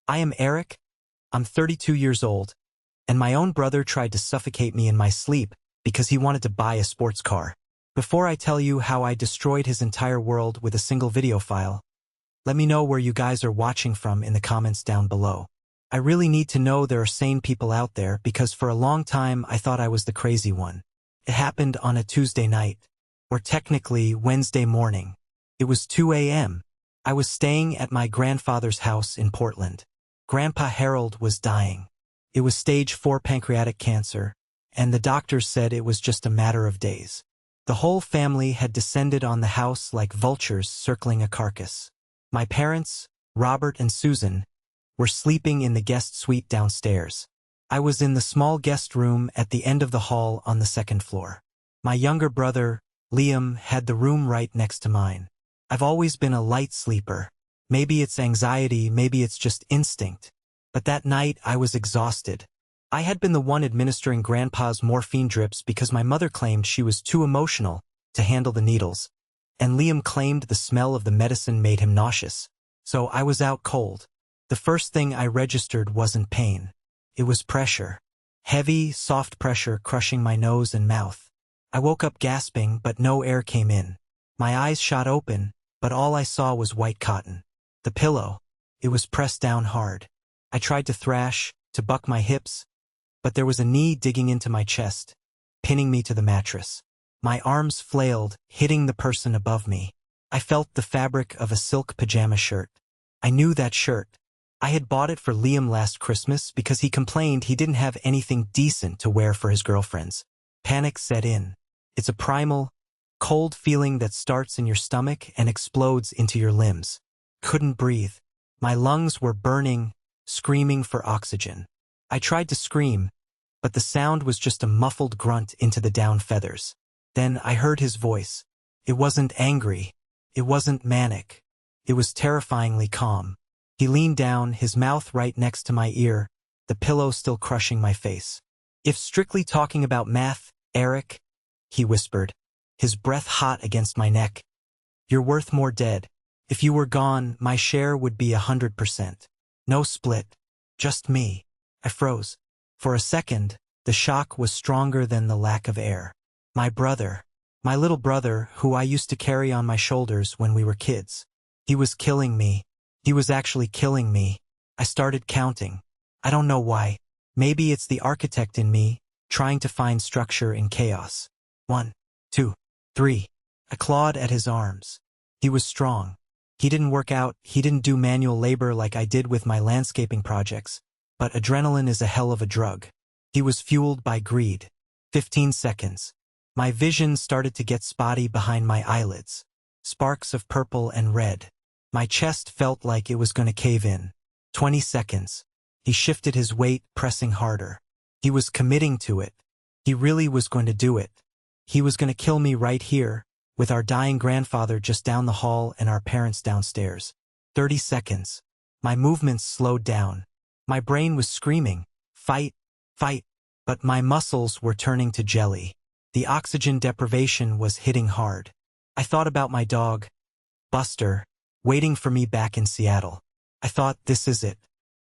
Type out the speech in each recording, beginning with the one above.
I am Eric. I'm 32 years old, and my own brother tried to suffocate me in my sleep because he wanted to buy a sports car. Before I tell you how I destroyed his entire world with a single video file, let me know where you guys are watching from in the comments down below. I really need to know there are sane people out there because for a long time I thought I was the crazy one. It happened on a Tuesday night, or technically Wednesday morning. It was 2 a.m. I was staying at my grandfather's house in Portland. Grandpa Harold was dying. It was stage 4 pancreatic cancer, and the doctors said it was just a matter of days. The whole family had descended on the house like vultures circling a carcass. My parents, Robert and Susan, were sleeping in the guest suite downstairs. I was in the small guest room at the end of the hall on the 2nd floor. My younger brother, Liam, had the room right next to mine. I've always been a light sleeper. Maybe it's anxiety, maybe it's just instinct. But that night I was exhausted. I had been the one administering Grandpa's morphine drips because my mother claimed she was too emotional to handle the needles, and Liam claimed the smell of the medicine made him nauseous. So I was out cold. The first thing I registered wasn't pain. It was pressure. Heavy, soft pressure crushing my nose and mouth. I woke up gasping, but no air came in. My eyes shot open, but all I saw was white cotton. The pillow. It was pressed down hard. I tried to thrash, to buck my hips, but there was a knee digging into my chest, pinning me to the mattress. My arms flailed, hitting the person above me. I felt the fabric of a silk pajama shirt. I knew that shirt. I had bought it for Liam last Christmas because he complained he didn't have anything decent to wear for his girlfriends. Panic set in. It's a primal, cold feeling that starts in your stomach and explodes into your limbs. Couldn't breathe. My lungs were burning, screaming for oxygen. I tried to scream, but the sound was just a muffled grunt into the down feathers. Then I heard his voice. It wasn't angry. It wasn't manic. It was terrifyingly calm. He leaned down, his mouth right next to my ear, the pillow still crushing my face. If strictly talking about math, Eric, he whispered, his breath hot against my neck, you're worth more dead. If you were gone, my share would be 100%. No split. Just me. I froze. For a second, the shock was stronger than the lack of air. My brother. My little brother, who I used to carry on my shoulders when we were kids. He was killing me. He was actually killing me. I started counting. I don't know why. Maybe it's the architect in me, trying to find structure in chaos. 1, 2, 3. I clawed at his arms. He was strong. He didn't work out, he didn't do manual labor like I did with my landscaping projects. But adrenaline is a hell of a drug. He was fueled by greed. 15 seconds. My vision started to get spotty behind my eyelids. Sparks of purple and red. My chest felt like it was going to cave in. 20 seconds. He shifted his weight, pressing harder. He was committing to it. He really was going to do it. He was going to kill me right here, with our dying grandfather just down the hall and our parents downstairs. 30 seconds. My movements slowed down. My brain was screaming, fight, fight, but my muscles were turning to jelly. The oxygen deprivation was hitting hard. I thought about my dog, Buster, waiting for me back in Seattle. I thought, this is it.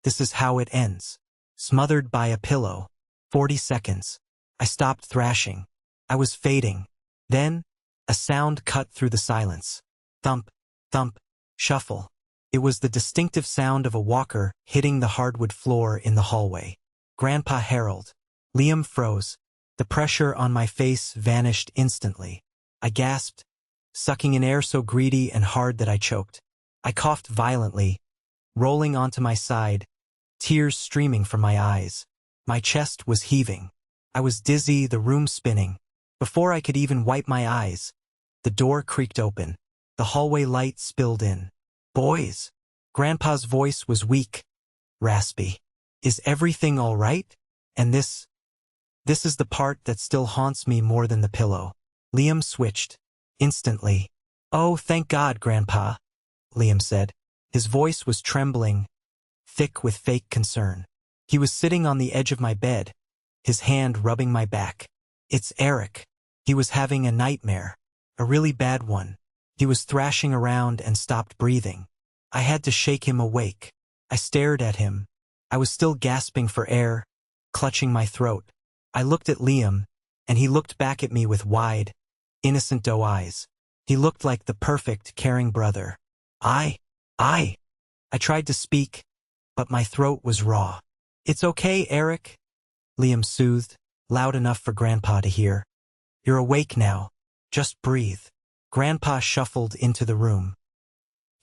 This is how it ends. Smothered by a pillow. 40 seconds. I stopped thrashing. I was fading. Then, a sound cut through the silence. Thump, thump, shuffle. It was the distinctive sound of a walker hitting the hardwood floor in the hallway. Grandpa Harold. Liam froze. The pressure on my face vanished instantly. I gasped, sucking in air so greedy and hard that I choked. I coughed violently, rolling onto my side, tears streaming from my eyes. My chest was heaving. I was dizzy, the room spinning. Before I could even wipe my eyes, the door creaked open. The hallway light spilled in. Boys. Grandpa's voice was weak, raspy. Is everything all right? And this is the part that still haunts me more than the pillow. Liam switched. Instantly. Oh, thank God, Grandpa, Liam said. His voice was trembling, thick with fake concern. He was sitting on the edge of my bed, his hand rubbing my back. It's Eric. He was having a nightmare. A really bad one. He was thrashing around and stopped breathing. I had to shake him awake. I stared at him. I was still gasping for air, clutching my throat. I looked at Liam, and he looked back at me with wide, innocent doe eyes. He looked like the perfect, caring brother. I tried to speak, but my throat was raw. "It's okay, Eric," Liam soothed, loud enough for Grandpa to hear. "You're awake now. Just breathe." Grandpa shuffled into the room.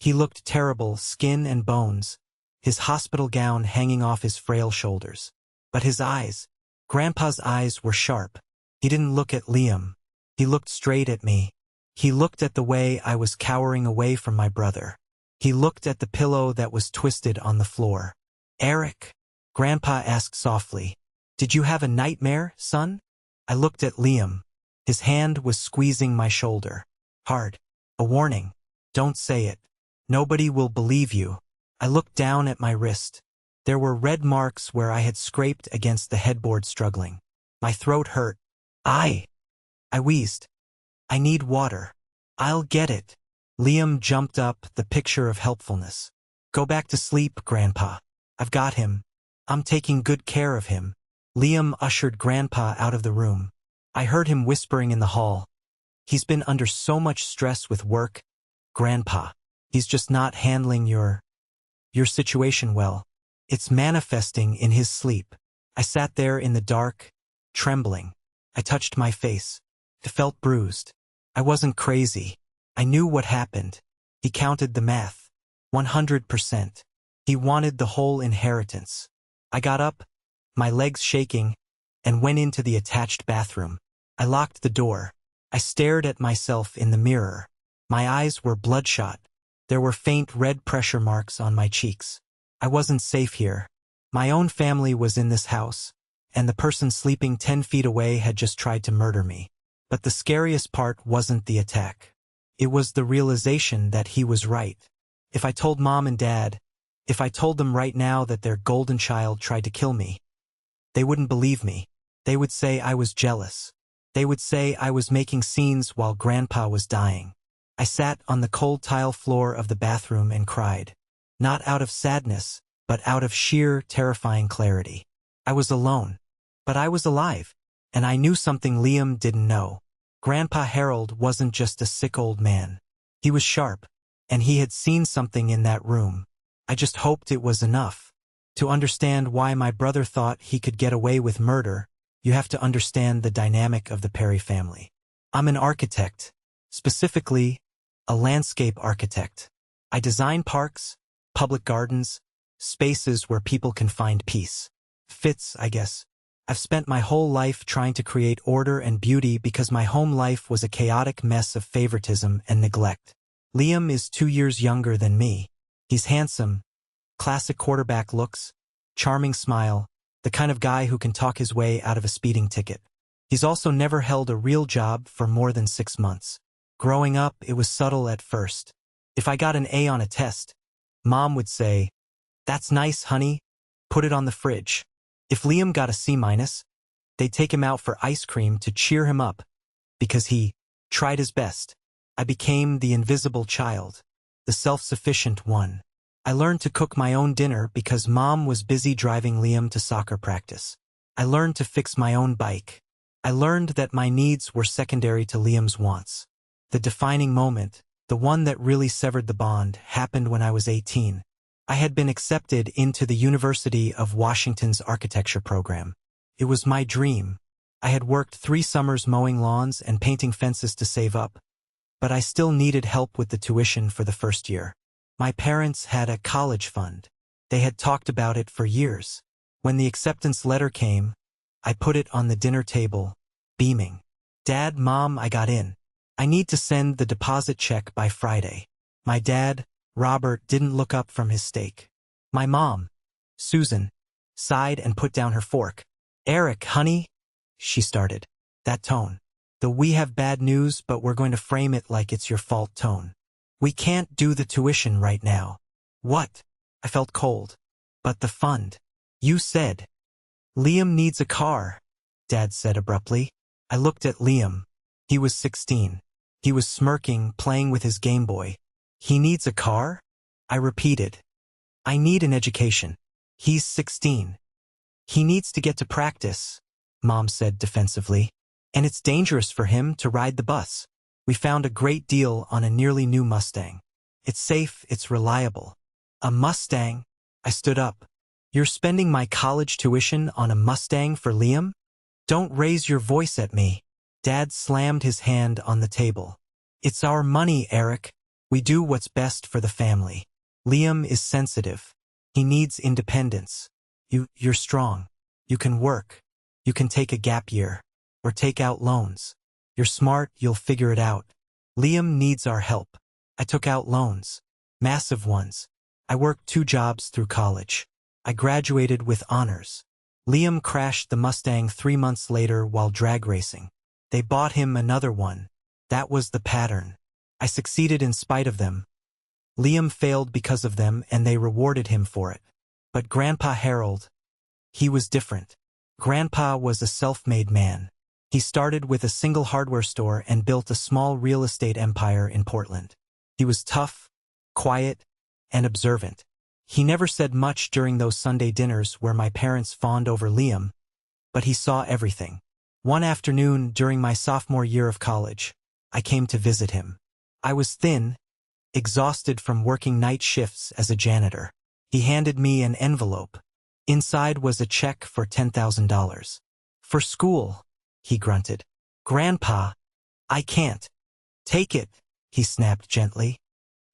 He looked terrible, skin and bones, his hospital gown hanging off his frail shoulders. But his eyes, Grandpa's eyes were sharp. He didn't look at Liam. He looked straight at me. He looked at the way I was cowering away from my brother. He looked at the pillow that was twisted on the floor. "Eric," Grandpa asked softly, "did you have a nightmare, son?" I looked at Liam. His hand was squeezing my shoulder. Hard. "A warning. Don't say it. Nobody will believe you." I looked down at my wrist. There were red marks where I had scraped against the headboard, struggling. My throat hurt. I wheezed. "I need water." "I'll get it." Liam jumped up, the picture of helpfulness. "Go back to sleep, Grandpa. I've got him. I'm taking good care of him." Liam ushered Grandpa out of the room. I heard him whispering in the hall. "He's been under so much stress with work, Grandpa. He's just not handling your situation well. It's manifesting in his sleep." I sat there in the dark, trembling. I touched my face. It felt bruised. I wasn't crazy. I knew what happened. He counted the math. 100%. He wanted the whole inheritance. I got up, my legs shaking, and went into the attached bathroom. I locked the door. I stared at myself in the mirror. My eyes were bloodshot. There were faint red pressure marks on my cheeks. I wasn't safe here. My own family was in this house, and the person sleeping 10 feet away had just tried to murder me. But the scariest part wasn't the attack. It was the realization that he was right. If I told Mom and Dad, if I told them right now that their golden child tried to kill me, they wouldn't believe me. They would say I was jealous. They would say I was making scenes while Grandpa was dying. I sat on the cold tile floor of the bathroom and cried. Not out of sadness, but out of sheer, terrifying clarity. I was alone, but I was alive, and I knew something Liam didn't know. Grandpa Harold wasn't just a sick old man. He was sharp, and he had seen something in that room. I just hoped it was enough. To understand why my brother thought he could get away with murder, you have to understand the dynamic of the Perry family. I'm an architect, specifically, a landscape architect. I design parks, public gardens, spaces where people can find peace. Fits, I guess. I've spent my whole life trying to create order and beauty because my home life was a chaotic mess of favoritism and neglect. Liam is 2 years younger than me. He's handsome, classic quarterback looks, charming smile, the kind of guy who can talk his way out of a speeding ticket. He's also never held a real job for more than 6 months. Growing up, it was subtle at first. If I got an A on a test, Mom would say, "That's nice, honey. Put it on the fridge." If Liam got a C-, they'd take him out for ice cream to cheer him up because he tried his best. I became the invisible child, the self-sufficient one. I learned to cook my own dinner because Mom was busy driving Liam to soccer practice. I learned to fix my own bike. I learned that my needs were secondary to Liam's wants. The defining moment, the one that really severed the bond, happened when I was 18. I had been accepted into the University of Washington's architecture program. It was my dream. I had worked 3 summers mowing lawns and painting fences to save up, but I still needed help with the tuition for the first year. My parents had a college fund. They had talked about it for years. When the acceptance letter came, I put it on the dinner table, beaming. "Dad, Mom, I got in. I need to send the deposit check by Friday." My dad, Robert, didn't look up from his steak. My mom, Susan, sighed and put down her fork. "Eric, honey," she started. That tone. The "we have bad news, but we're going to frame it like it's your fault" tone. "We can't do the tuition right now." "What?" I felt cold. "But the fund. You said." "Liam needs a car," Dad said abruptly. I looked at Liam. He was 16. He was smirking, playing with his Game Boy. "He needs a car?" I repeated. I need an education. He's 16. He needs to get to practice, Mom said defensively. And it's dangerous for him to ride the bus. We found a great deal on a nearly new Mustang. It's safe, it's reliable. A Mustang? I stood up. You're spending my college tuition on a Mustang for Liam? Don't raise your voice at me. Dad slammed his hand on the table. It's our money, Eric. We do what's best for the family. Liam is sensitive. He needs independence. You're strong. You can work. You can take a gap year. Or take out loans. You're smart, you'll figure it out. Liam needs our help. I took out loans. Massive ones. I worked 2 jobs through college. I graduated with honors. Liam crashed the Mustang 3 months later while drag racing. They bought him another one. That was the pattern. I succeeded in spite of them. Liam failed because of them and they rewarded him for it. But Grandpa Harold, he was different. Grandpa was a self-made man. He started with a single hardware store and built a small real estate empire in Portland. He was tough, quiet, and observant. He never said much during those Sunday dinners where my parents fawned over Liam, but he saw everything. One afternoon during my sophomore year of college, I came to visit him. I was thin, exhausted from working night shifts as a janitor. He handed me an envelope. Inside was a check for $10,000. For school, he grunted. Grandpa, I can't. Take it, he snapped gently.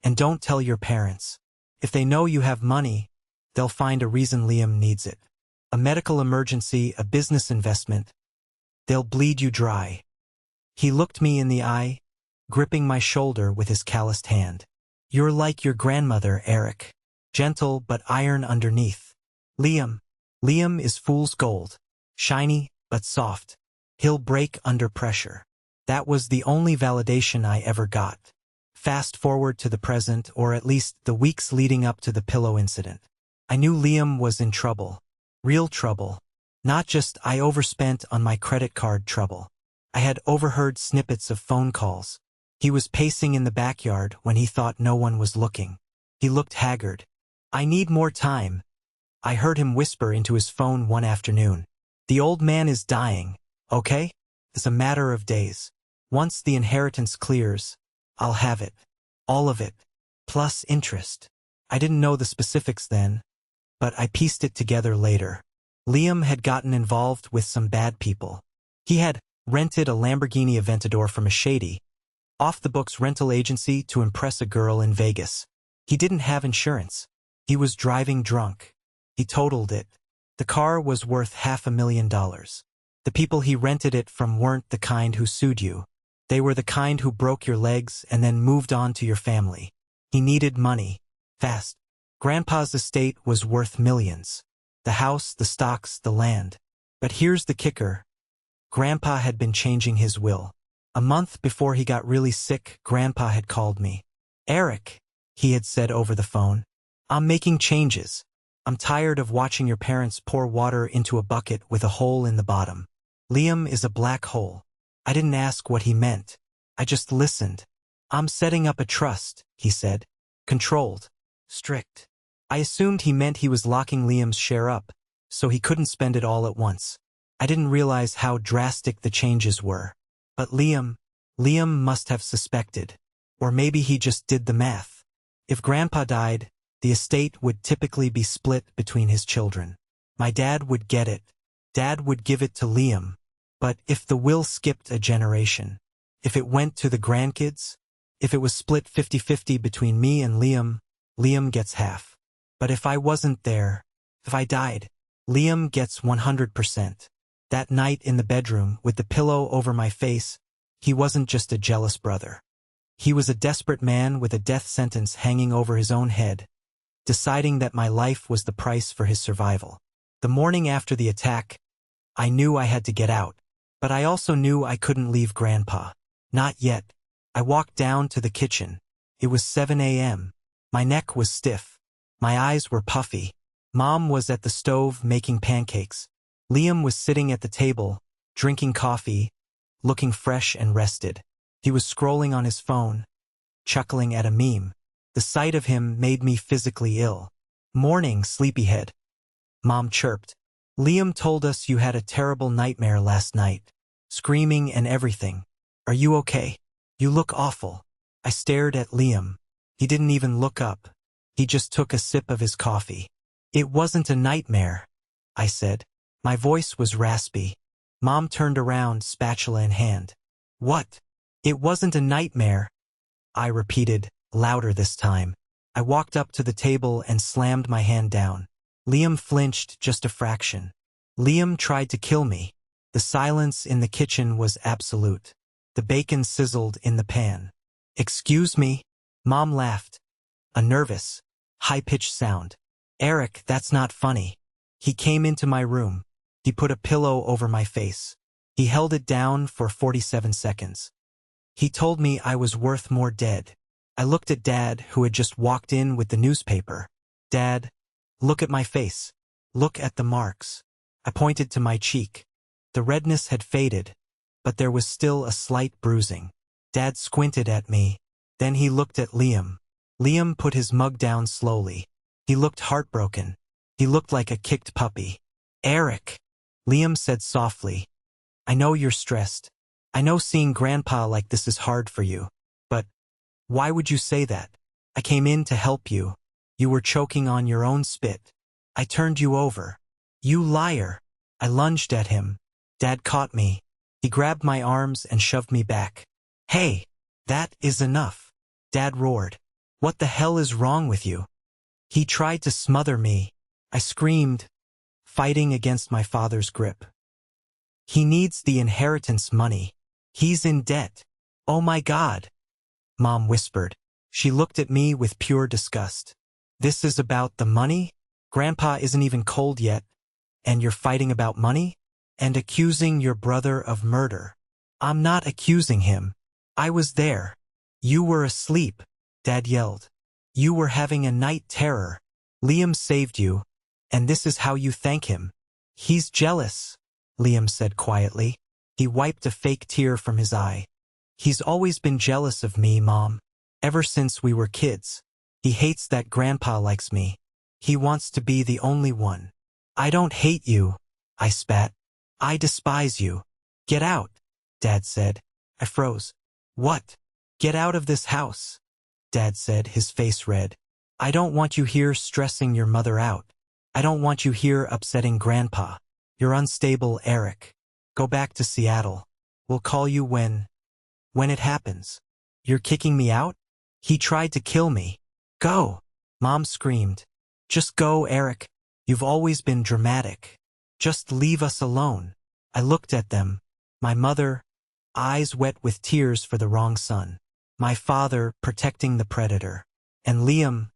And don't tell your parents. If they know you have money, they'll find a reason Liam needs it. A medical emergency, a business investment. They'll bleed you dry. He looked me in the eye, gripping my shoulder with his calloused hand. You're like your grandmother, Eric. Gentle but iron underneath. Liam is fool's gold. Shiny but soft. He'll break under pressure. That was the only validation I ever got. Fast forward to the present, or at least the weeks leading up to the pillow incident. I knew Liam was in trouble. Real trouble. Not just I overspent on my credit card trouble. I had overheard snippets of phone calls. He was pacing in the backyard when he thought no one was looking. He looked haggard. I need more time. I heard him whisper into his phone one afternoon. The old man is dying, okay? It's a matter of days. Once the inheritance clears, I'll have it. All of it. Plus interest. I didn't know the specifics then, but I pieced it together later. Liam had gotten involved with some bad people. He had rented a Lamborghini Aventador from a shady, off-the-books rental agency to impress a girl in Vegas. He didn't have insurance. He was driving drunk. He totaled it. The car was worth $500,000. The people he rented it from weren't the kind who sued you. They were the kind who broke your legs and then moved on to your family. He needed money. Fast. Grandpa's estate was worth millions. The house, the stocks, the land. But here's the kicker. Grandpa had been changing his will. A month before he got really sick, Grandpa had called me. Eric, he had said over the phone, I'm making changes. I'm tired of watching your parents pour water into a bucket with a hole in the bottom. Liam is a black hole. I didn't ask what he meant. I just listened. I'm setting up a trust, he said. Controlled. Strict. I assumed he meant he was locking Liam's share up, so he couldn't spend it all at once. I didn't realize how drastic the changes were. But Liam must have suspected. Or maybe he just did the math. If Grandpa died, the estate would typically be split between his children. My dad would get it. Dad would give it to Liam. But if the will skipped a generation, if it went to the grandkids, if it was split 50-50 between me and Liam gets half. But if I wasn't there, if I died, Liam gets 100%. That night in the bedroom, with the pillow over my face, he wasn't just a jealous brother. He was a desperate man with a death sentence hanging over his own head, deciding that my life was the price for his survival. The morning after the attack, I knew I had to get out, but I also knew I couldn't leave Grandpa. Not yet. I walked down to the kitchen. It was 7 a.m. My neck was stiff. My eyes were puffy. Mom was at the stove making pancakes. Liam was sitting at the table, drinking coffee, looking fresh and rested. He was scrolling on his phone, chuckling at a meme. The sight of him made me physically ill. Morning, sleepyhead. Mom chirped. Liam told us you had a terrible nightmare last night. Screaming and everything. Are you okay? You look awful. I stared at Liam. He didn't even look up. He just took a sip of his coffee. It wasn't a nightmare, I said. My voice was raspy. Mom turned around, spatula in hand. What? It wasn't a nightmare, I repeated, louder this time. I walked up to the table and slammed my hand down. Liam flinched just a fraction. Liam tried to kill me. The silence in the kitchen was absolute. The bacon sizzled in the pan. Excuse me? Mom laughed. A nervous, high-pitched sound. Eric, that's not funny. He came into my room. He put a pillow over my face. He held it down for 47 seconds. He told me I was worth more dead. I looked at Dad, who had just walked in with the newspaper. Dad, look at my face. Look at the marks. I pointed to my cheek. The redness had faded, but there was still a slight bruising. Dad squinted at me. Then he looked at Liam. Liam put his mug down slowly. He looked heartbroken. He looked like a kicked puppy. Eric, Liam said softly. I know you're stressed. I know seeing Grandpa like this is hard for you. But why would you say that? I came in to help you. You were choking on your own spit. I turned you over. You liar. I lunged at him. Dad caught me. He grabbed my arms and shoved me back. Hey, that is enough. Dad roared. What the hell is wrong with you? He tried to smother me. I screamed, fighting against my father's grip. He needs the inheritance money. He's in debt. Oh my God, Mom whispered. She looked at me with pure disgust. This is about the money? Grandpa isn't even cold yet, and you're fighting about money? And accusing your brother of murder. I'm not accusing him. I was there. You were asleep, Dad yelled. You were having a night terror. Liam saved you, and this is how you thank him. He's jealous, Liam said quietly. He wiped a fake tear from his eye. He's always been jealous of me, Mom. Ever since we were kids. He hates that Grandpa likes me. He wants to be the only one. I don't hate you, I spat. I despise you. Get out, Dad said. I froze. What? Get out of this house, Dad said, his face red. I don't want you here stressing your mother out. I don't want you here upsetting Grandpa. You're unstable, Eric. Go back to Seattle. We'll call you when it happens. You're kicking me out? He tried to kill me. Go, Mom screamed. Just go, Eric. You've always been dramatic. Just leave us alone. I looked at them. My mother, eyes wet with tears for the wrong son. My father, protecting the predator. And Liam,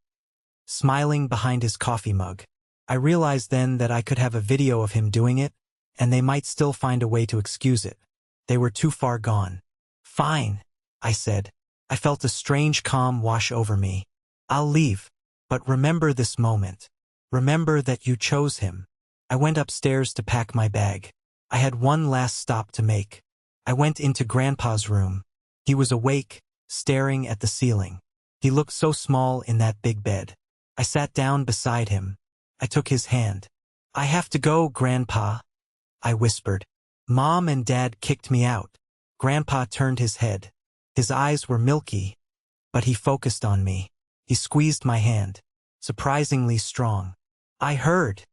smiling behind his coffee mug. I realized then that I could have a video of him doing it, and they might still find a way to excuse it. They were too far gone. Fine, I said. I felt a strange calm wash over me. I'll leave, but remember this moment. Remember that you chose him. I went upstairs to pack my bag. I had one last stop to make. I went into Grandpa's room. He was awake, staring at the ceiling. He looked so small in that big bed. I sat down beside him. I took his hand. I have to go, Grandpa, I whispered. Mom and Dad kicked me out. Grandpa turned his head. His eyes were milky, but he focused on me. He squeezed my hand, surprisingly strong. I heard,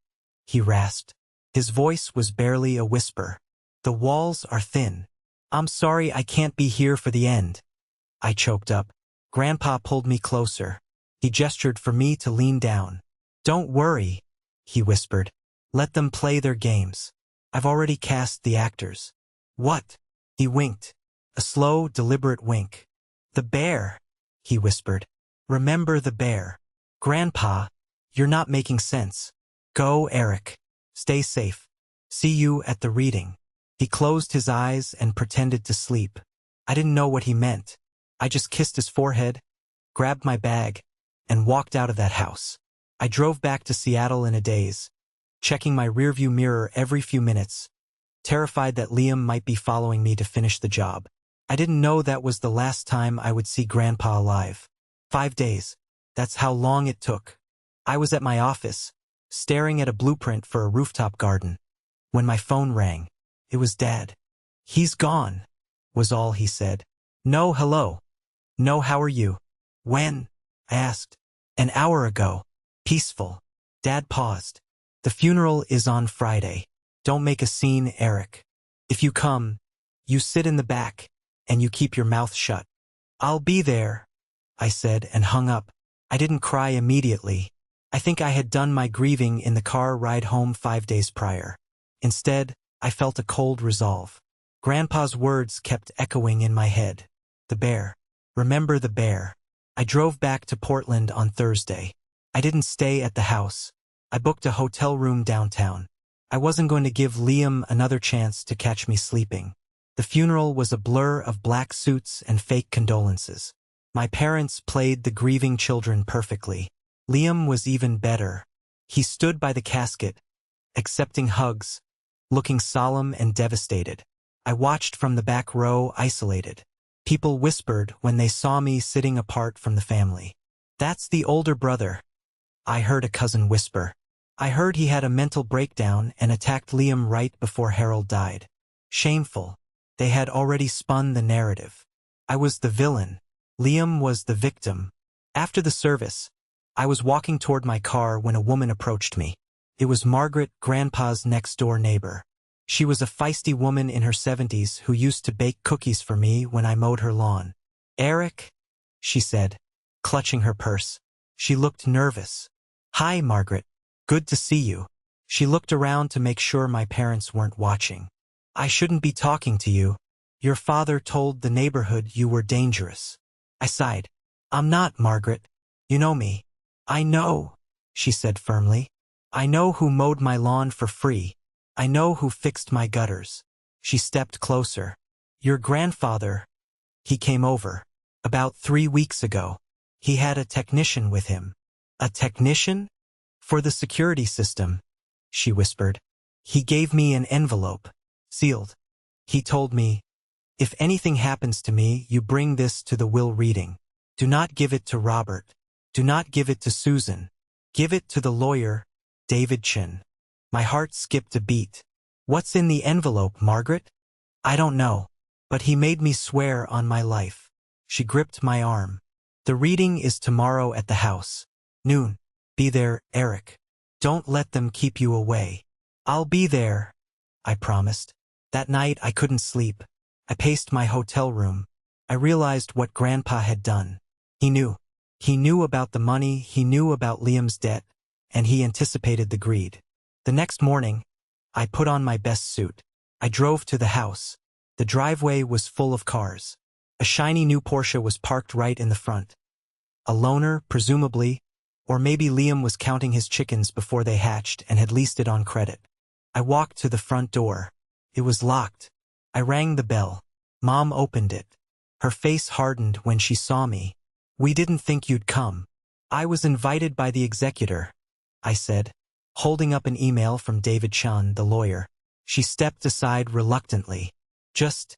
he rasped. His voice was barely a whisper. The walls are thin. I'm sorry I can't be here for the end. I choked up. Grandpa pulled me closer. He gestured for me to lean down. Don't worry, he whispered. Let them play their games. I've already cast the actors. What? He winked. A slow, deliberate wink. The bear, he whispered. Remember the bear. Grandpa, you're not making sense. Go, Eric. Stay safe. See you at the reading. He closed his eyes and pretended to sleep. I didn't know what he meant. I just kissed his forehead, grabbed my bag, and walked out of that house. I drove back to Seattle in a daze, checking my rearview mirror every few minutes, terrified that Liam might be following me to finish the job. I didn't know that was the last time I would see Grandpa alive. 5 days. That's how long it took. I was at my office, staring at a blueprint for a rooftop garden, when my phone rang. It was Dad. "He's gone," was all he said. "No, hello. No, how are you?" "When?" I asked. "An hour ago. Peaceful." Dad paused. "The funeral is on Friday. Don't make a scene, Eric. If you come, you sit in the back, and you keep your mouth shut." "I'll be there," I said and hung up. I didn't cry immediately. I think I had done my grieving in the car ride home 5 days prior. Instead, I felt a cold resolve. Grandpa's words kept echoing in my head. The bear. Remember the bear. I drove back to Portland on Thursday. I didn't stay at the house. I booked a hotel room downtown. I wasn't going to give Liam another chance to catch me sleeping. The funeral was a blur of black suits and fake condolences. My parents played the grieving children perfectly. Liam was even better. He stood by the casket, accepting hugs, looking solemn and devastated. I watched from the back row, isolated. People whispered when they saw me sitting apart from the family. "That's the older brother," I heard a cousin whisper. I heard he had a mental breakdown and attacked Liam right before Harold died. Shameful. They had already spun the narrative. I was the villain. Liam was the victim. After the service, I was walking toward my car when a woman approached me. It was Margaret, Grandpa's next-door neighbor. She was a feisty woman in her 70s who used to bake cookies for me when I mowed her lawn. "Eric," she said, clutching her purse. She looked nervous. "Hi, Margaret. Good to see you." She looked around to make sure my parents weren't watching. "I shouldn't be talking to you. Your father told the neighborhood you were dangerous." I sighed. "I'm not, Margaret. You know me." "I know," she said firmly. "I know who mowed my lawn for free. I know who fixed my gutters." She stepped closer. "Your grandfather, he came over. About 3 weeks ago. He had a technician with him." "A technician?" "For the security system," she whispered. "He gave me an envelope, sealed. He told me, 'If anything happens to me, you bring this to the will reading. Do not give it to Robert. Do not give it to Susan. Give it to the lawyer, David Chin.'" My heart skipped a beat. "What's in the envelope, Margaret?" "I don't know. But he made me swear on my life." She gripped my arm. "The reading is tomorrow at the house. Noon. Be there, Eric. Don't let them keep you away." "I'll be there," I promised. That night I couldn't sleep. I paced my hotel room. I realized what Grandpa had done. He knew. He knew about the money, he knew about Liam's debt, and he anticipated the greed. The next morning, I put on my best suit. I drove to the house. The driveway was full of cars. A shiny new Porsche was parked right in the front. A loaner, presumably, or maybe Liam was counting his chickens before they hatched and had leased it on credit. I walked to the front door. It was locked. I rang the bell. Mom opened it. Her face hardened when she saw me. "We didn't think you'd come." "I was invited by the executor," I said, holding up an email from David Chan, the lawyer. She stepped aside reluctantly. "Just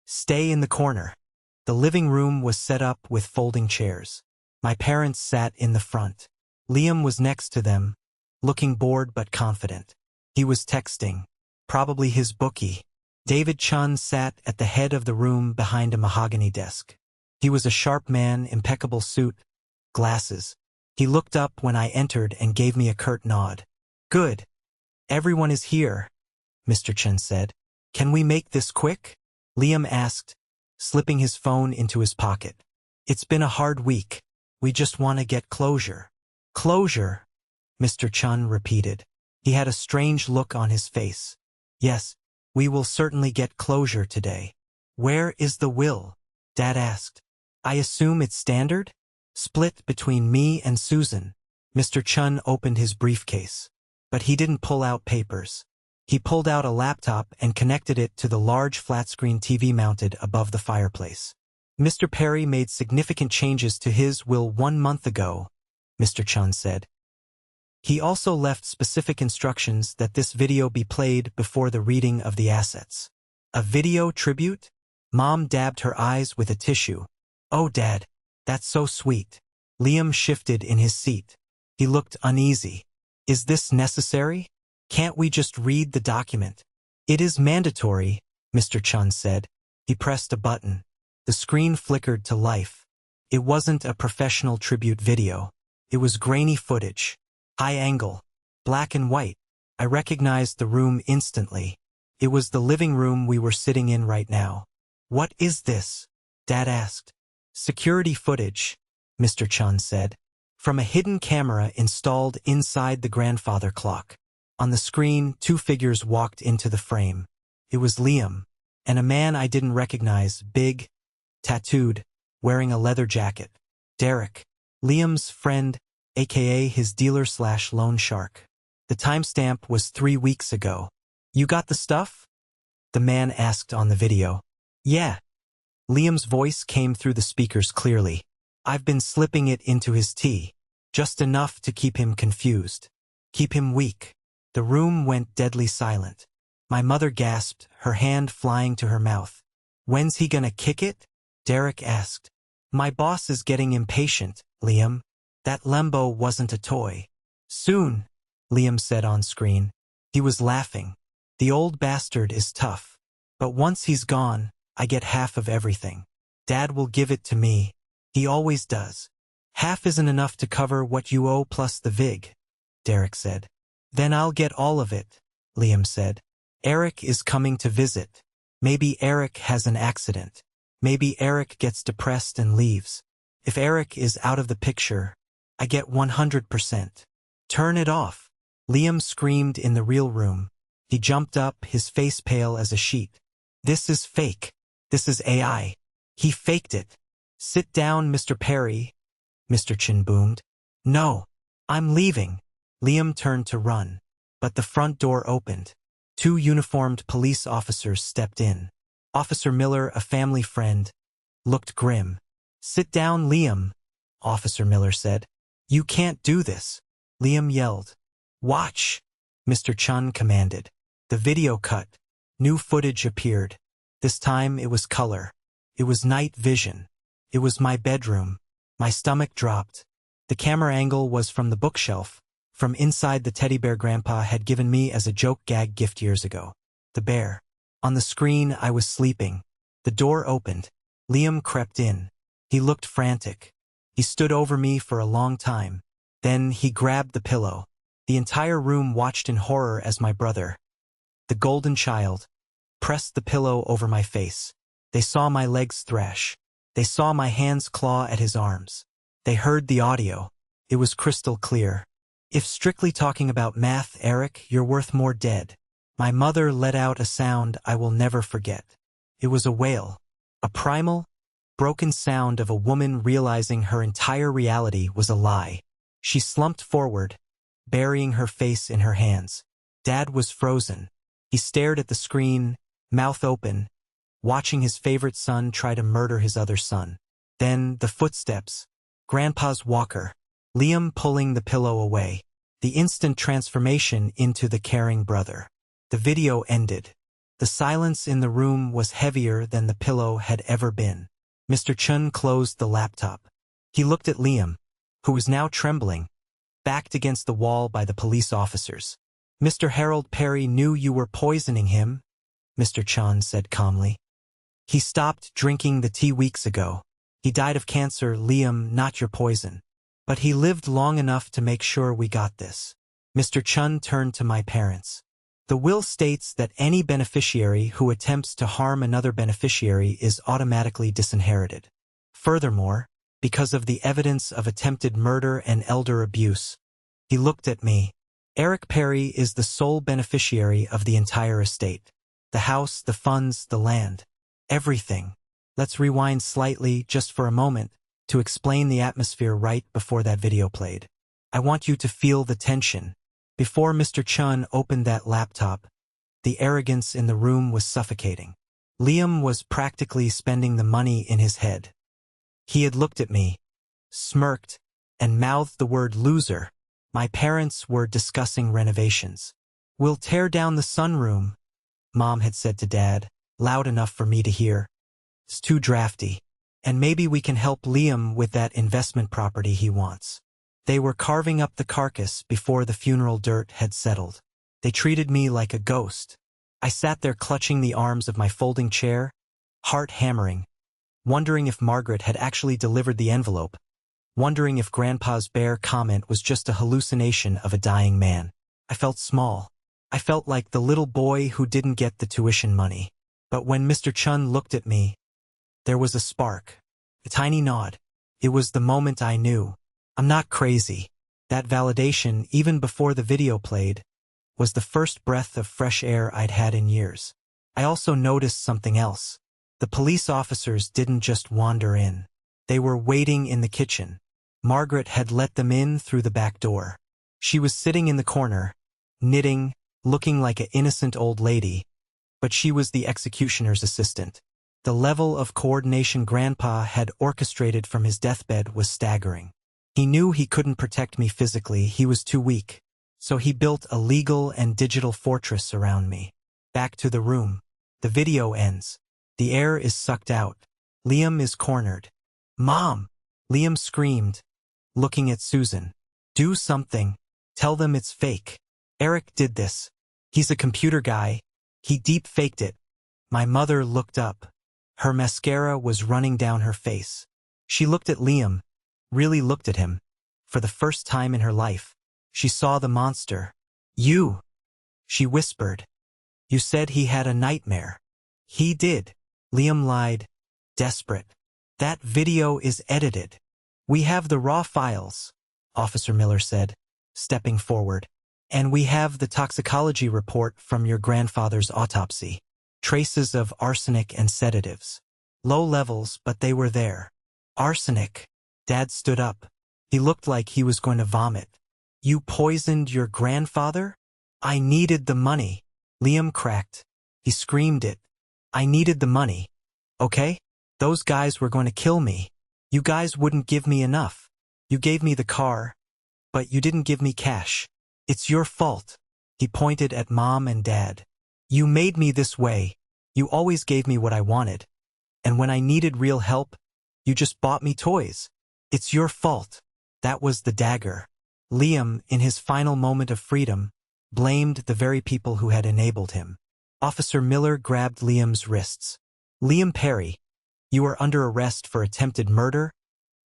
stay in the corner." The living room was set up with folding chairs. My parents sat in the front. Liam was next to them, looking bored but confident. He was texting, probably his bookie. David Chun sat at the head of the room behind a mahogany desk. He was a sharp man, impeccable suit, glasses. He looked up when I entered and gave me a curt nod. "Good. Everyone is here," Mr. Chen said. "Can we make this quick?" Liam asked, slipping his phone into his pocket. "It's been a hard week. We just want to get closure." "Closure?" Mr. Chun repeated. He had a strange look on his face. "Yes, we will certainly get closure today." "Where is the will?" Dad asked. "I assume it's standard? Split between me and Susan." Mr. Chun opened his briefcase. But he didn't pull out papers. He pulled out a laptop and connected it to the large flat-screen TV mounted above the fireplace. "Mr. Perry made significant changes to his will 1 month ago," Mr. Chun said. "He also left specific instructions that this video be played before the reading of the assets." "A video tribute?" Mom dabbed her eyes with a tissue. "Oh, Dad, that's so sweet." Liam shifted in his seat. He looked uneasy. Is this necessary? Can't we just read the document? It is mandatory, Mr. Chun said. He pressed a button. The screen flickered to life. It wasn't a professional tribute video. It was grainy footage. High angle. Black and white. I recognized the room instantly. It was the living room we were sitting in right now. What is this? Dad asked. Security footage, Mr. Chun said. From a hidden camera installed inside the grandfather clock. On the screen, two figures walked into the frame. It was Liam, and a man I didn't recognize, big, tattooed, wearing a leather jacket. Derek, Liam's friend, aka his dealer/loan shark. The timestamp was 3 weeks ago. You got the stuff? The man asked on the video. Yeah. Liam's voice came through the speakers clearly. I've been slipping it into his tea. Just enough to keep him confused. Keep him weak. The room went deadly silent. My mother gasped, her hand flying to her mouth. When's he gonna kick it? Derek asked. My boss is getting impatient, Liam. That Lembo wasn't a toy. Soon, Liam said on screen. He was laughing. The old bastard is tough. But once he's gone, I get half of everything. Dad will give it to me. He always does. Half isn't enough to cover what you owe plus the vig, Derek said. Then I'll get all of it, Liam said. Eric is coming to visit. Maybe Eric has an accident. Maybe Eric gets depressed and leaves. If Eric is out of the picture, I get 100%. Turn it off. Liam screamed in the real room. He jumped up, his face pale as a sheet. This is fake. This is AI. He faked it. Sit down, Mr. Perry, Mr. Chin boomed. No, I'm leaving. Liam turned to run, but the front door opened. 2 uniformed police officers stepped in. Officer Miller, a family friend, looked grim. Sit down, Liam, Officer Miller said. You can't do this, Liam yelled. Watch, Mr. Chun commanded. The video cut. New footage appeared. This time it was color. It was night vision. It was my bedroom. My stomach dropped. The camera angle was from the bookshelf, from inside the teddy bear Grandpa had given me as a joke gag gift years ago. The bear. On the screen, I was sleeping. The door opened. Liam crept in. He looked frantic. He stood over me for a long time. Then he grabbed the pillow. The entire room watched in horror as my brother, the golden child, pressed the pillow over my face. They saw my legs thrash. They saw my hands claw at his arms. They heard the audio. It was crystal clear. If strictly talking about math, Eric, you're worth more dead. My mother let out a sound I will never forget. It was a wail. A primal, broken sound of a woman realizing her entire reality was a lie. She slumped forward, burying her face in her hands. Dad was frozen. He stared at the screen, mouth open, watching his favorite son try to murder his other son. Then the footsteps. Grandpa's walker. Liam pulling the pillow away. The instant transformation into the caring brother. The video ended. The silence in the room was heavier than the pillow had ever been. Mr. Chun closed the laptop. He looked at Liam, who was now trembling, backed against the wall by the police officers. Mr. Harold Perry knew you were poisoning him, Mr. Chun said calmly. He stopped drinking the tea weeks ago. He died of cancer, Liam, not your poison. But he lived long enough to make sure we got this. Mr. Chun turned to my parents. The will states that any beneficiary who attempts to harm another beneficiary is automatically disinherited. Furthermore, because of the evidence of attempted murder and elder abuse, he looked at me. Eric Perry is the sole beneficiary of the entire estate. The house, the funds, the land. Everything. Let's rewind slightly, just for a moment, to explain the atmosphere right before that video played. I want you to feel the tension. Before Mr. Chun opened that laptop, the arrogance in the room was suffocating. Liam was practically spending the money in his head. He had looked at me, smirked, and mouthed the word loser. My parents were discussing renovations. We'll tear down the sunroom, Mom had said to Dad, loud enough for me to hear. It's too drafty. And maybe we can help Liam with that investment property he wants. They were carving up the carcass before the funeral dirt had settled. They treated me like a ghost. I sat there clutching the arms of my folding chair, heart hammering, wondering if Margaret had actually delivered the envelope, wondering if Grandpa's bare comment was just a hallucination of a dying man. I felt small. I felt like the little boy who didn't get the tuition money. But when Mr. Chun looked at me, there was a spark, a tiny nod. It was the moment I knew. I'm not crazy. That validation, even before the video played, was the first breath of fresh air I'd had in years. I also noticed something else. The police officers didn't just wander in. They were waiting in the kitchen. Margaret had let them in through the back door. She was sitting in the corner, knitting, looking like an innocent old lady, but she was the executioner's assistant. The level of coordination Grandpa had orchestrated from his deathbed was staggering. He knew he couldn't protect me physically, he was too weak. So he built a legal and digital fortress around me. Back to the room. The video ends. The air is sucked out. Liam is cornered. "Mom!" Liam screamed, looking at Susan. "Do something. Tell them it's fake." Eric did this. He's a computer guy. He deep-faked it. My mother looked up. Her mascara was running down her face. She looked at Liam, really looked at him. For the first time in her life, she saw the monster. "You," she whispered. "You said he had a nightmare." "He did." Liam lied, desperate. "That video is edited. We have the raw files," Officer Miller said, stepping forward. "And we have the toxicology report from your grandfather's autopsy. Traces of arsenic and sedatives. Low levels, but they were there." "Arsenic." Dad stood up. He looked like he was going to vomit. "You poisoned your grandfather?" "I needed the money." Liam cracked. He screamed it. "I needed the money. Okay? Those guys were going to kill me. You guys wouldn't give me enough. You gave me the car, but you didn't give me cash. It's your fault." He pointed at Mom and Dad. "You made me this way. You always gave me what I wanted. And when I needed real help, you just bought me toys. It's your fault." That was the dagger. Liam, in his final moment of freedom, blamed the very people who had enabled him. Officer Miller grabbed Liam's wrists. "Liam Perry, you are under arrest for attempted murder,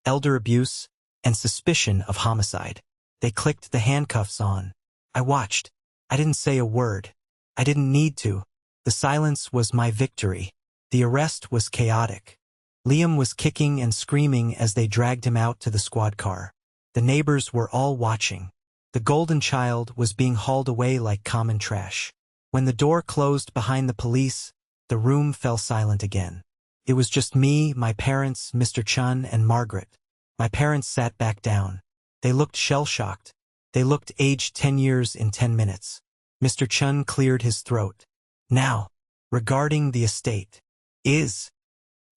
elder abuse, and suspicion of homicide." They clicked the handcuffs on. I watched. I didn't say a word. I didn't need to. The silence was my victory. The arrest was chaotic. Liam was kicking and screaming as they dragged him out to the squad car. The neighbors were all watching. The golden child was being hauled away like common trash. When the door closed behind the police, the room fell silent again. It was just me, my parents, Mr. Chun, and Margaret. My parents sat back down. They looked shell-shocked. They looked aged 10 years in 10 minutes. Mr. Chun cleared his throat. "Now, regarding the estate.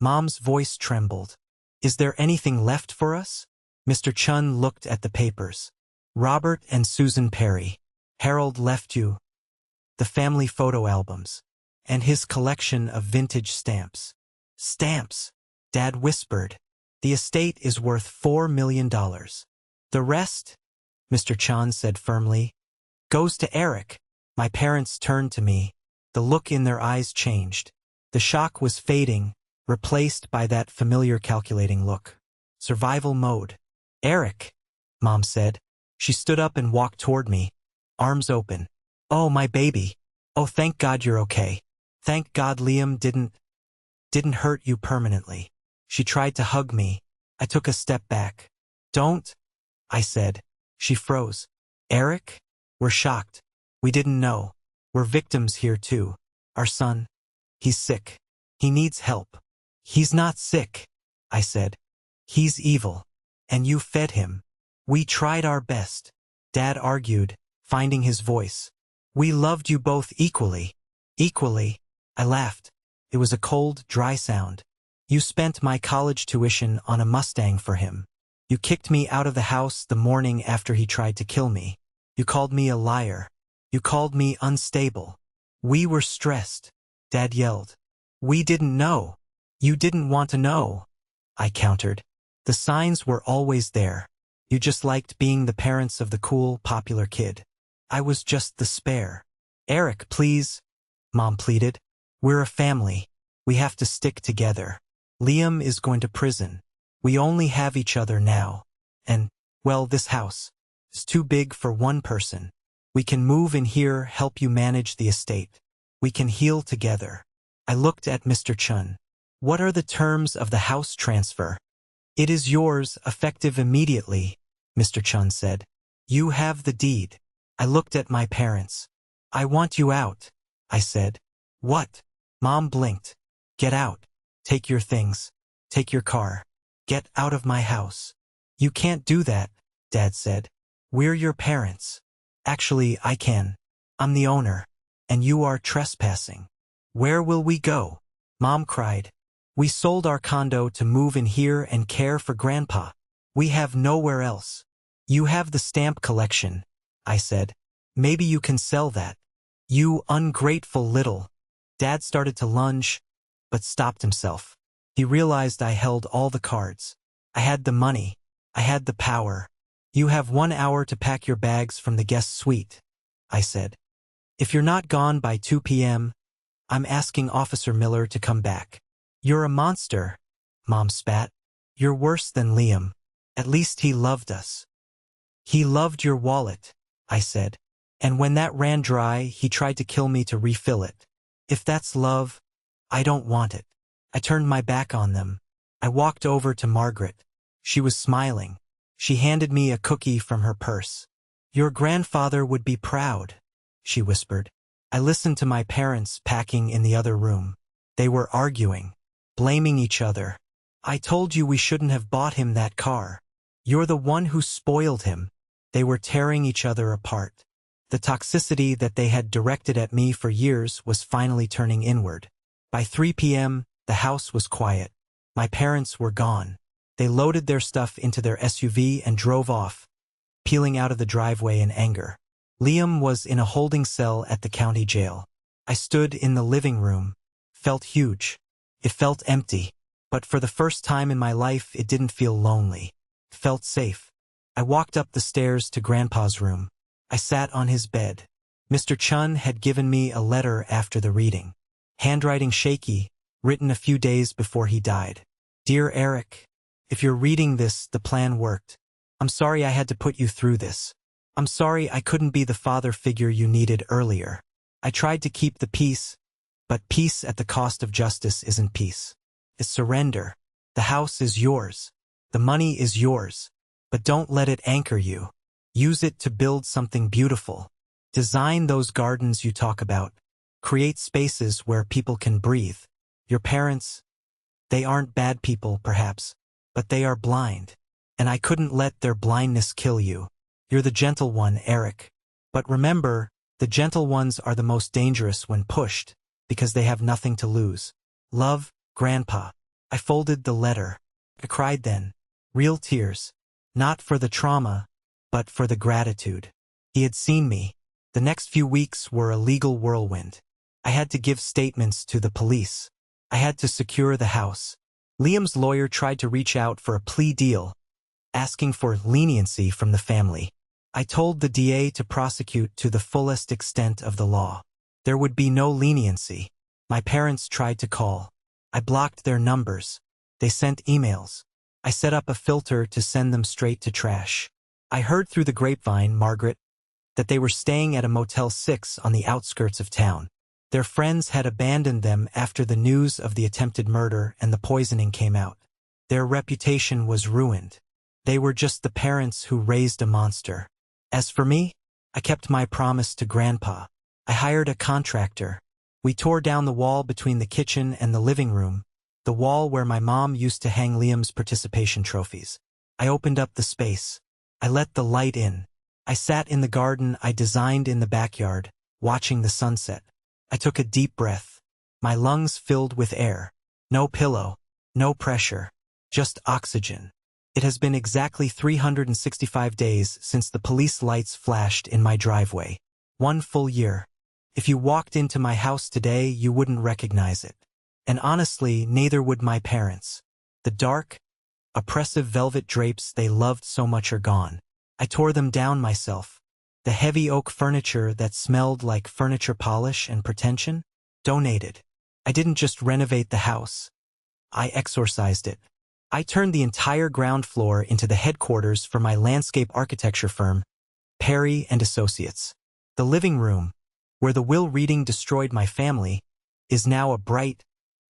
Mom's voice trembled. "Is there anything left for us?" Mr. Chun looked at the papers. "Robert and Susan Perry. Harold left you the family photo albums, and his collection of vintage stamps." "Stamps," Dad whispered. "The estate is worth $4 million. The rest," Mr. Chun said firmly, "goes to Eric." My parents turned to me. The look in their eyes changed. The shock was fading, replaced by that familiar calculating look. Survival mode. "Eric," Mom said. She stood up and walked toward me, arms open. "Oh, my baby. Oh, thank God you're okay. Thank God Liam didn't hurt you permanently." She tried to hug me. I took a step back. "Don't," I said. She froze. "Eric? We're shocked. We didn't know. We're victims here too. Our son, he's sick. He needs help." "He's not sick," I said. "He's evil. And you fed him. We tried our best." Dad argued, finding his voice. "We loved you both equally." "Equally?" I laughed. It was a cold, dry sound. "You spent my college tuition on a Mustang for him. You kicked me out of the house the morning after he tried to kill me. You called me a liar. You called me unstable. We were stressed," Dad yelled. "We didn't know." "You didn't want to know," I countered. "The signs were always there. You just liked being the parents of the cool, popular kid. I was just the spare. Eric, please, Mom pleaded. We're a family. We have to stick together. Liam is going to prison. We only have each other now. And, well, this house is too big for one person. We can move in here, help you manage the estate. We can heal together. I looked at Mr. Chun. What are the terms of the house transfer? It is yours, effective immediately, Mr. Chun said. You have the deed. I looked at my parents. I want you out, I said. What? Mom blinked. Get out. Take your things. Take your car. Get out of my house. You can't do that, Dad said. We're your parents. Actually, I can. I'm the owner. And you are trespassing. Where will we go? Mom cried. We sold our condo to move in here and care for Grandpa. We have nowhere else. You have the stamp collection, I said. Maybe you can sell that. You ungrateful little. Dad started to lunge, but stopped himself. He realized I held all the cards. I had the money. I had the power. You have 1 hour to pack your bags from the guest suite, I said. If you're not gone by 2 p.m., I'm asking Officer Miller to come back. You're a monster, Mom spat. You're worse than Liam. At least he loved us. He loved your wallet, I said. And when that ran dry, he tried to kill me to refill it. If that's love, I don't want it. I turned my back on them. I walked over to Margaret. She was smiling. She handed me a cookie from her purse. Your grandfather would be proud, she whispered. I listened to my parents packing in the other room. They were arguing, blaming each other. I told you we shouldn't have bought him that car. You're the one who spoiled him. They were tearing each other apart. The toxicity that they had directed at me for years was finally turning inward. By 3 p.m., the house was quiet. My parents were gone. They loaded their stuff into their SUV and drove off, peeling out of the driveway in anger. Liam was in a holding cell at the county jail. I stood in the living room, felt huge. It felt empty, but for the first time in my life it didn't feel lonely. It felt safe. I walked up the stairs to Grandpa's room. I sat on his bed. Mr. Chun had given me a letter after the reading. Handwriting shaky, written a few days before he died. Dear Eric, if you're reading this, the plan worked. I'm sorry I had to put you through this. I'm sorry I couldn't be the father figure you needed earlier. I tried to keep the peace, but peace at the cost of justice isn't peace. It's surrender. The house is yours. The money is yours. But don't let it anchor you. Use it to build something beautiful. Design those gardens you talk about. Create spaces where people can breathe. Your parents, they aren't bad people, perhaps, but they are blind. And I couldn't let their blindness kill you. You're the gentle one, Eric. But remember, the gentle ones are the most dangerous when pushed, because they have nothing to lose. Love, Grandpa. I folded the letter. I cried then. Real tears. Not for the trauma, but for the gratitude. He had seen me. The next few weeks were a legal whirlwind. I had to give statements to the police. I had to secure the house. Liam's lawyer tried to reach out for a plea deal, asking for leniency from the family. I told the DA to prosecute to the fullest extent of the law. There would be no leniency. My parents tried to call. I blocked their numbers. They sent emails. I set up a filter to send them straight to trash. I heard through the grapevine, Margaret, that they were staying at a Motel 6 on the outskirts of town. Their friends had abandoned them after the news of the attempted murder and the poisoning came out. Their reputation was ruined. They were just the parents who raised a monster. As for me, I kept my promise to Grandpa. I hired a contractor. We tore down the wall between the kitchen and the living room, the wall where my mom used to hang Liam's participation trophies. I opened up the space. I let the light in. I sat in the garden I designed in the backyard, watching the sunset. I took a deep breath. My lungs filled with air. No pillow, no pressure, just oxygen. It has been exactly 365 days since the police lights flashed in my driveway. 1 full year. If you walked into my house today, you wouldn't recognize it. And honestly, neither would my parents. The dark, Oppressive velvet drapes they loved so much are gone. I tore them down myself. The heavy oak furniture that smelled like furniture polish and pretension? Donated. I didn't just renovate the house. I exorcised it. I turned the entire ground floor into the headquarters for my landscape architecture firm, Perry and Associates. The living room, where the will reading destroyed my family, is now a bright,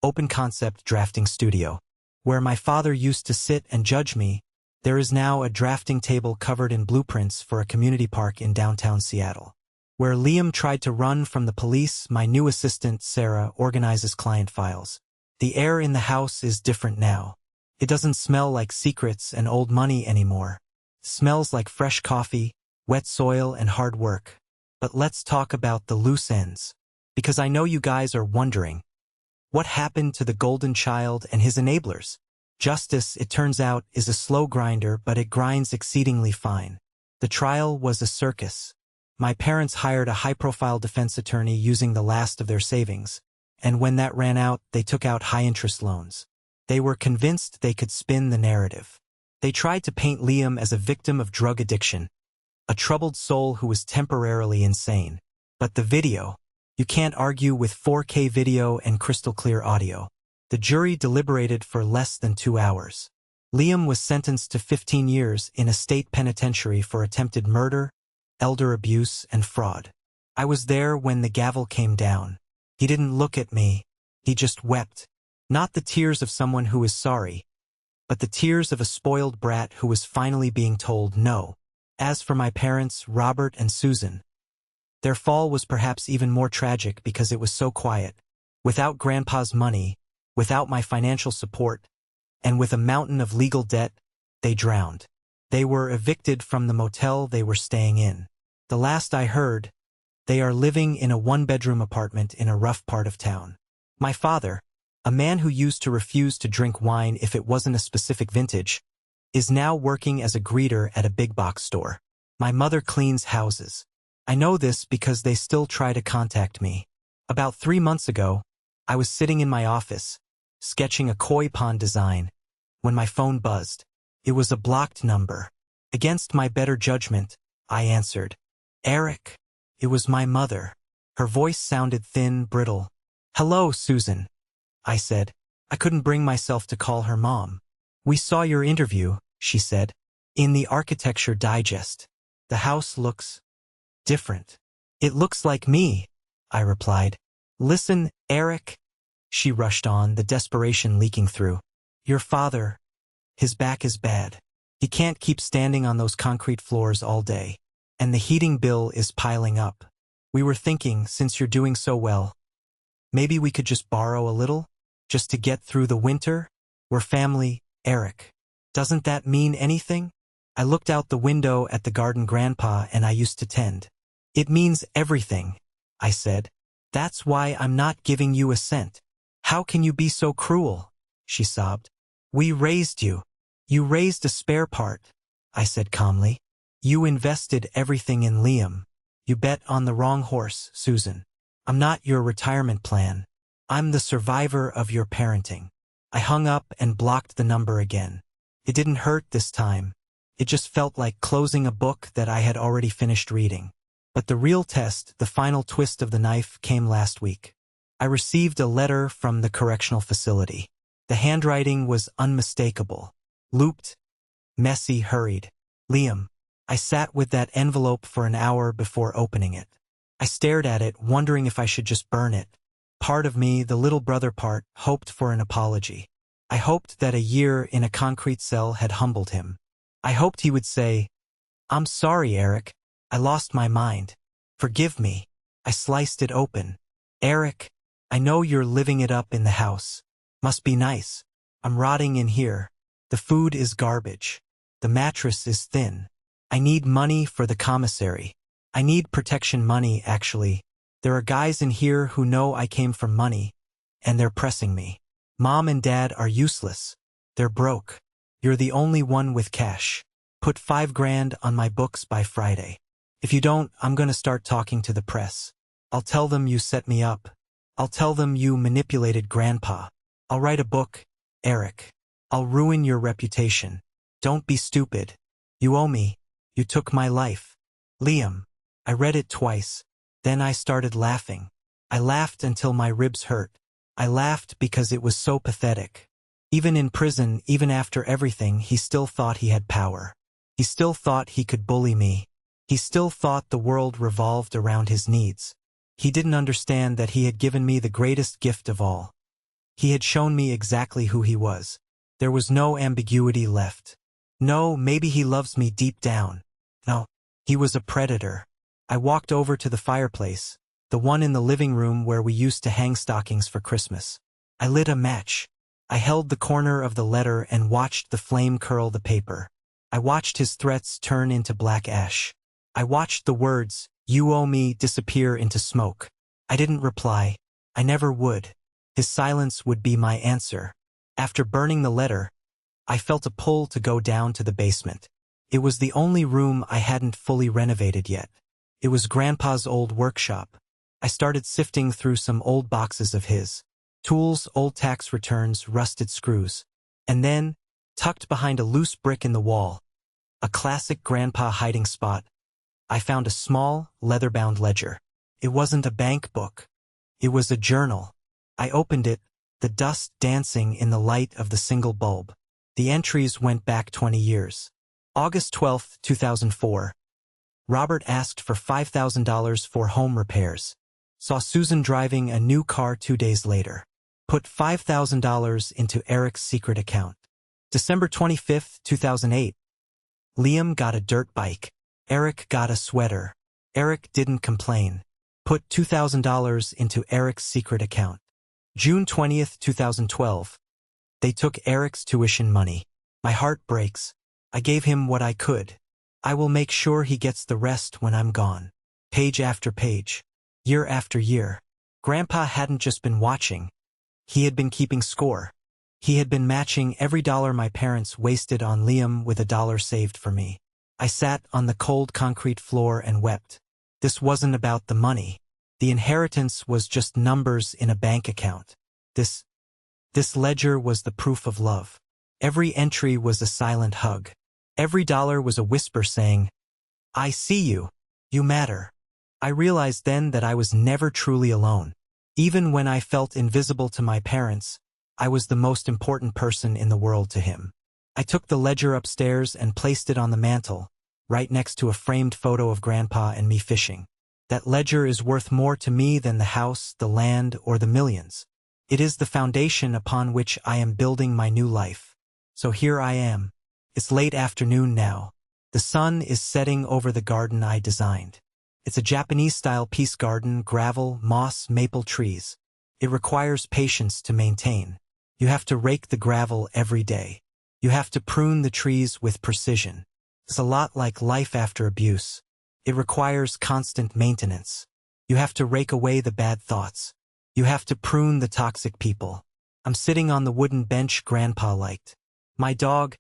open-concept drafting studio. Where my father used to sit and judge me, there is now a drafting table covered in blueprints for a community park in downtown Seattle. Where Liam tried to run from the police, my new assistant, Sarah, organizes client files. The air in the house is different now. It doesn't smell like secrets and old money anymore. It smells like fresh coffee, wet soil, and hard work. But let's talk about the loose ends. Because I know you guys are wondering, what happened to the golden child and his enablers? Justice, it turns out, is a slow grinder, but it grinds exceedingly fine. The trial was a circus. My parents hired a high-profile defense attorney using the last of their savings, and when that ran out, they took out high-interest loans. They were convinced they could spin the narrative. They tried to paint Liam as a victim of drug addiction, a troubled soul who was temporarily insane. But the video, you can't argue with 4K video and crystal-clear audio. The jury deliberated for less than 2 hours. Liam was sentenced to 15 years in a state penitentiary for attempted murder, elder abuse, and fraud. I was there when the gavel came down. He didn't look at me. He just wept. Not the tears of someone who is sorry, but the tears of a spoiled brat who was finally being told no. As for my parents, Robert and Susan, their fall was perhaps even more tragic because it was so quiet. Without Grandpa's money, without my financial support, and with a mountain of legal debt, they drowned. They were evicted from the motel they were staying in. The last I heard, they are living in a one-bedroom apartment in a rough part of town. My father, a man who used to refuse to drink wine if it wasn't a specific vintage, is now working as a greeter at a big box store. My mother cleans houses. I know this because they still try to contact me. About 3 months ago, I was sitting in my office, sketching a koi pond design, when my phone buzzed. It was a blocked number. Against my better judgment, I answered. Eric. It was my mother. Her voice sounded thin, brittle. Hello, Susan, I said. I couldn't bring myself to call her mom. We saw your interview, she said, in the Architecture Digest. The house looks different. It looks like me, I replied. Listen, Eric, she rushed on, the desperation leaking through. Your father, his back is bad. He can't keep standing on those concrete floors all day. And the heating bill is piling up. We were thinking, since you're doing so well, maybe we could just borrow a little, just to get through the winter? We're family, Eric. Doesn't that mean anything? I looked out the window at the garden Grandpa and I used to tend. It means everything, I said. That's why I'm not giving you a cent. How can you be so cruel? She sobbed. We raised you. You raised a spare part, I said calmly. You invested everything in Liam. You bet on the wrong horse, Susan. I'm not your retirement plan. I'm the survivor of your parenting. I hung up and blocked the number again. It didn't hurt this time. It just felt like closing a book that I had already finished reading. But the real test, the final twist of the knife, came last week. I received a letter from the correctional facility. The handwriting was unmistakable. Looped, messy, hurried. Liam. I sat with that envelope for an hour before opening it. I stared at it, wondering if I should just burn it. Part of me, the little brother part, hoped for an apology. I hoped that a year in a concrete cell had humbled him. I hoped he would say, I'm sorry, Eric. I lost my mind. Forgive me. I sliced it open. Eric, I know you're living it up in the house. Must be nice. I'm rotting in here. The food is garbage. The mattress is thin. I need money for the commissary. I need protection money, actually. There are guys in here who know I came from money, and they're pressing me. Mom and Dad are useless. They're broke. You're the only one with cash. Put $5,000 on my books by Friday. If you don't, I'm gonna start talking to the press. I'll tell them you set me up. I'll tell them you manipulated Grandpa. I'll write a book, Eric. I'll ruin your reputation. Don't be stupid. You owe me. You took my life. Liam. I read it twice. Then I started laughing. I laughed until my ribs hurt. I laughed because it was so pathetic. Even in prison, even after everything, he still thought he had power. He still thought he could bully me. He still thought the world revolved around his needs. He didn't understand that he had given me the greatest gift of all. He had shown me exactly who he was. There was no ambiguity left. No, maybe he loves me deep down. No, he was a predator. I walked over to the fireplace, the one in the living room where we used to hang stockings for Christmas. I lit a match. I held the corner of the letter and watched the flame curl the paper. I watched his threats turn into black ash. I watched the words, "You owe me," disappear into smoke. I didn't reply. I never would. His silence would be my answer. After burning the letter, I felt a pull to go down to the basement. It was the only room I hadn't fully renovated yet. It was Grandpa's old workshop. I started sifting through some old boxes of his. Tools, old tax returns, rusted screws. And then, tucked behind a loose brick in the wall, a classic Grandpa hiding spot, I found a small, leather-bound ledger. It wasn't a bank book. It was a journal. I opened it, the dust dancing in the light of the single bulb. The entries went back 20 years. August 12, 2004. Robert asked for $5,000 for home repairs. Saw Susan driving a new car 2 days later. Put $5,000 into Eric's secret account. December 25, 2008. Liam got a dirt bike. Eric got a sweater. Eric didn't complain. Put $2,000 into Eric's secret account. June 20, 2012. They took Eric's tuition money. My heart breaks. I gave him what I could. I will make sure he gets the rest when I'm gone. Page after page. Year after year. Grandpa hadn't just been watching. He had been keeping score. He had been matching every dollar my parents wasted on Liam with a dollar saved for me. I sat on the cold concrete floor and wept. This wasn't about the money. The inheritance was just numbers in a bank account. This ledger was the proof of love. Every entry was a silent hug. Every dollar was a whisper saying, "I see you. You matter." I realized then that I was never truly alone. Even when I felt invisible to my parents, I was the most important person in the world to him. I took the ledger upstairs and placed it on the mantel, right next to a framed photo of Grandpa and me fishing. That ledger is worth more to me than the house, the land, or the millions. It is the foundation upon which I am building my new life. So here I am. It's late afternoon now. The sun is setting over the garden I designed. It's a Japanese-style peace garden, gravel, moss, maple trees. It requires patience to maintain. You have to rake the gravel every day. You have to prune the trees with precision. It's a lot like life after abuse. It requires constant maintenance. You have to rake away the bad thoughts. You have to prune the toxic people. I'm sitting on the wooden bench Grandpa liked. My dog,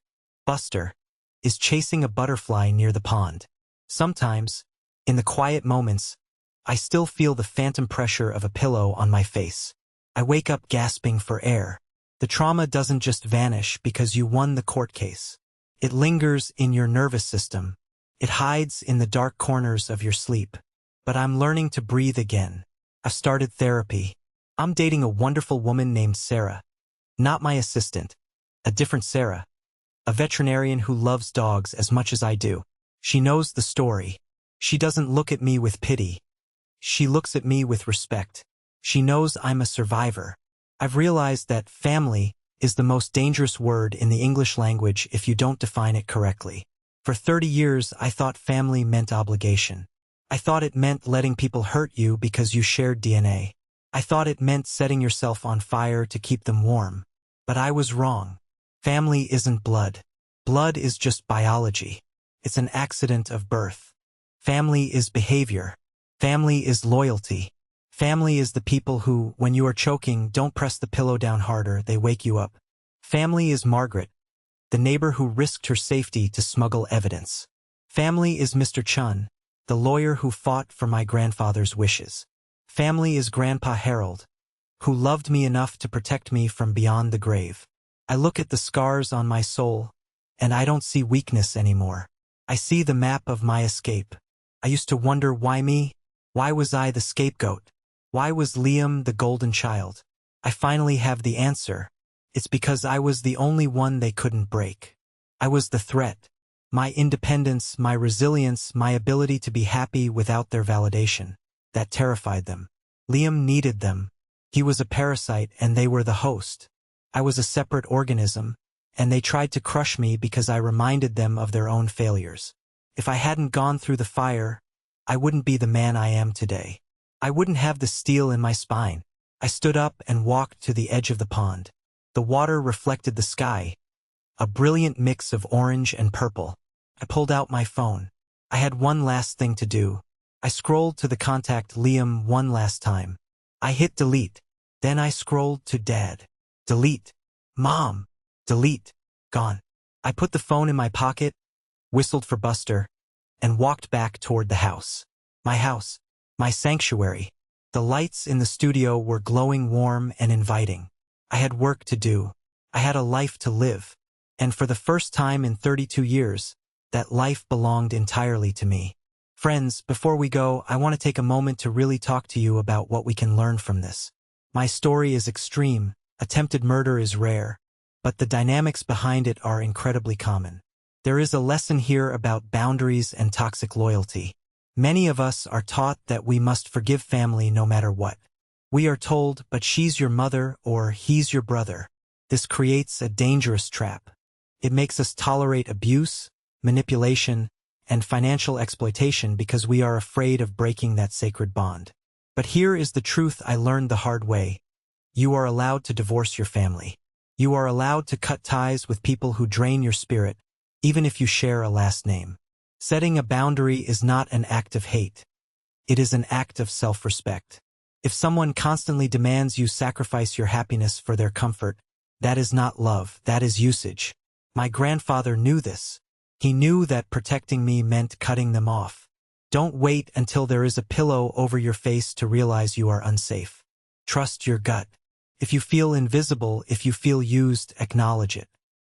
Buster, is chasing a butterfly near the pond. Sometimes, in the quiet moments, I still feel the phantom pressure of a pillow on my face. I wake up gasping for air. The trauma doesn't just vanish because you won the court case. It lingers in your nervous system. It hides in the dark corners of your sleep. But I'm learning to breathe again. I've started therapy. I'm dating a wonderful woman named Sarah. Not my assistant. A different Sarah. A veterinarian who loves dogs as much as I do. She knows the story. She doesn't look at me with pity. She looks at me with respect. She knows I'm a survivor. I've realized that family is the most dangerous word in the English language if you don't define it correctly. For 30 years, I thought family meant obligation. I thought it meant letting people hurt you because you shared DNA. I thought it meant setting yourself on fire to keep them warm. But I was wrong. Family isn't blood. Blood is just biology. It's an accident of birth. Family is behavior. Family is loyalty. Family is the people who, when you are choking, don't press the pillow down harder, they wake you up. Family is Margaret, the neighbor who risked her safety to smuggle evidence. Family is Mr. Chun, the lawyer who fought for my grandfather's wishes. Family is Grandpa Harold, who loved me enough to protect me from beyond the grave. I look at the scars on my soul, and I don't see weakness anymore. I see the map of my escape. I used to wonder why me? Why was I the scapegoat? Why was Liam the golden child? I finally have the answer. It's because I was the only one they couldn't break. I was the threat. My independence, my resilience, my ability to be happy without their validation. That terrified them. Liam needed them. He was a parasite and they were the host. I was a separate organism, and they tried to crush me because I reminded them of their own failures. If I hadn't gone through the fire, I wouldn't be the man I am today. I wouldn't have the steel in my spine. I stood up and walked to the edge of the pond. The water reflected the sky, a brilliant mix of orange and purple. I pulled out my phone. I had one last thing to do. I scrolled to the contact Liam one last time. I hit delete. Then I scrolled to Dad. Delete. Mom. Delete. Gone. I put the phone in my pocket, whistled for Buster, and walked back toward the house. My sanctuary. The lights in the studio were glowing warm and inviting. I had work to do. I had a life to live. And for the first time in 32 years, that life belonged entirely to me. Friends, before we go, I want to take a moment to really talk to you about what we can learn from this. My story is extreme, attempted murder is rare, but the dynamics behind it are incredibly common. There is a lesson here about boundaries and toxic loyalty. Many of us are taught that we must forgive family no matter what. We are told, but she's your mother or he's your brother. This creates a dangerous trap. It makes us tolerate abuse, manipulation, and financial exploitation because we are afraid of breaking that sacred bond. But here is the truth I learned the hard way. You are allowed to divorce your family. You are allowed to cut ties with people who drain your spirit, even if you share a last name. Setting a boundary is not an act of hate. It is an act of self-respect. If someone constantly demands you sacrifice your happiness for their comfort, that is not love, that is usage. My grandfather knew this. He knew that protecting me meant cutting them off. Don't wait until there is a pillow over your face to realize you are unsafe. Trust your gut. If you feel invisible, if you feel used, acknowledge it.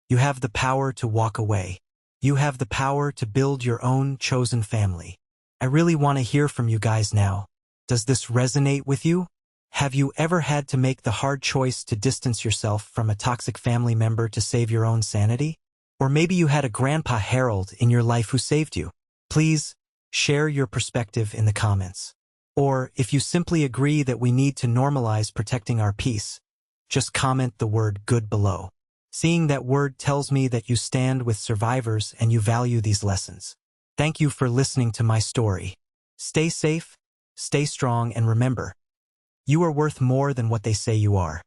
You have the power to walk away. You have the power to build your own chosen family. I really want to hear from you guys now. Does this resonate with you? Have you ever had to make the hard choice to distance yourself from a toxic family member to save your own sanity? Or maybe you had a Grandpa Harold in your life who saved you. Please share your perspective in the comments. Or if you simply agree that we need to normalize protecting our peace, just comment the word good below. Seeing that word tells me that you stand with survivors and you value these lessons. Thank you for listening to my story. Stay safe, stay strong, and remember, you are worth more than what they say you are.